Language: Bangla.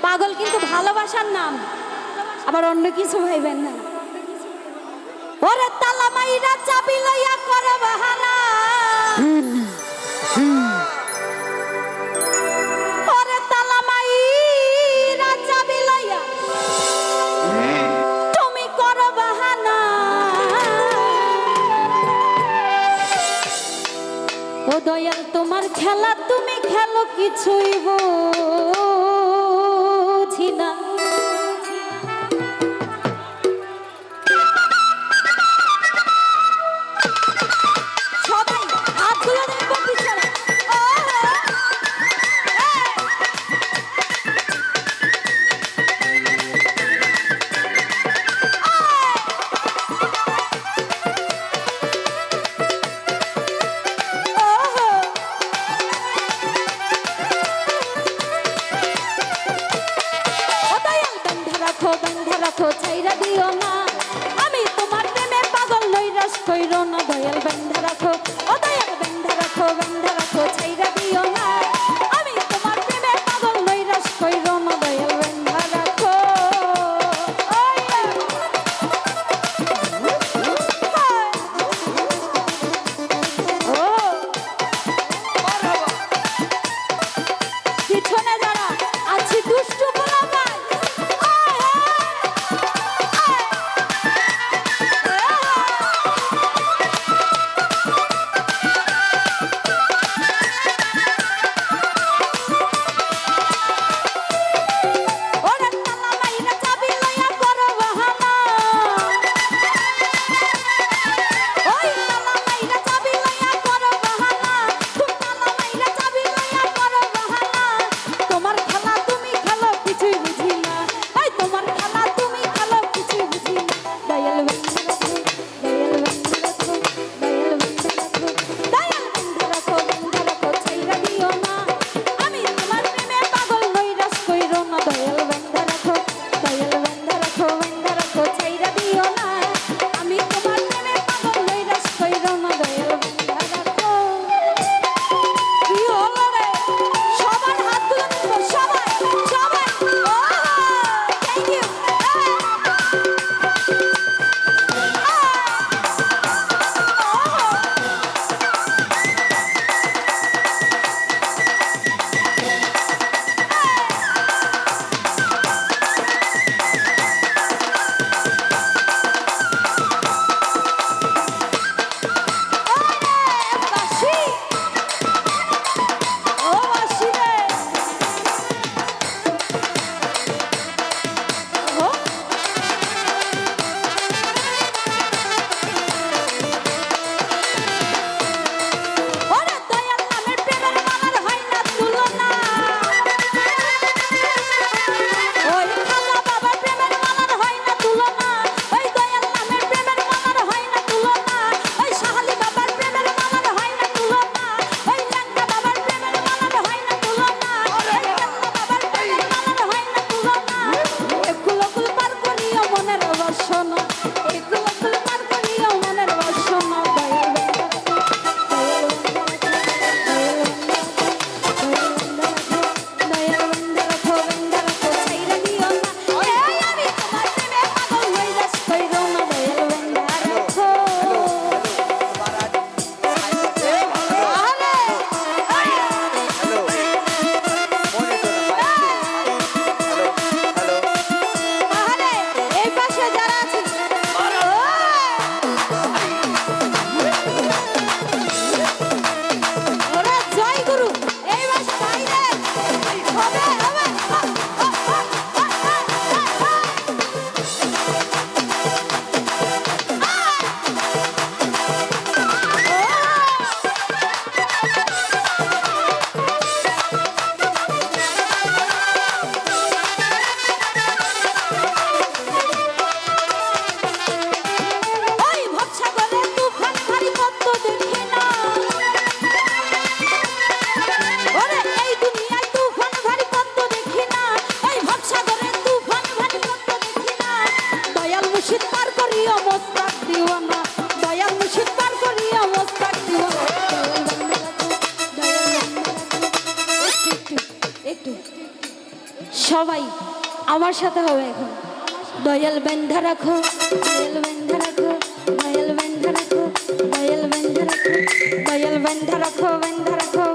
পাগল কিন্তু ভালোবাসার নাম, আবার অন্য কিছু ভাইবেন না। ওরে তালা মাইরা চাবি লইয়া করে বাহানা, ওরে তালা মাইরা চাবি লইয়া তুমি করো বাহানা। ও দয়াল তোমার খেলা তুমি খেলো কিছুই বুঝি না। সবাই হাতগুলো দেখবো পিছনে। বন্ধা রাখো ছাইরা দিও না, আমি তোমার প্রেমে পাগল নৈরাশ কইরো না। দয়াল বন্ধা রাখো, ও দয়াল বন্ধা রাখো ছাইরা দিও না, আমি তোমার প্রেমে পাগল নৈরাশ কইরো না। দয়াল বন্ধা রাখো। পিছনে যারা আছি দুষ্টু পোলাপান, সবাই আমার সাথে হবে এখন। দয়াল বেঁধে রাখো, দয়াল বেঁধে রাখো, দয়াল বেঁধে রাখো, দয়াল বেঁধে রাখো, দয়াল বেঁধে রাখো, বেঁধে রাখো,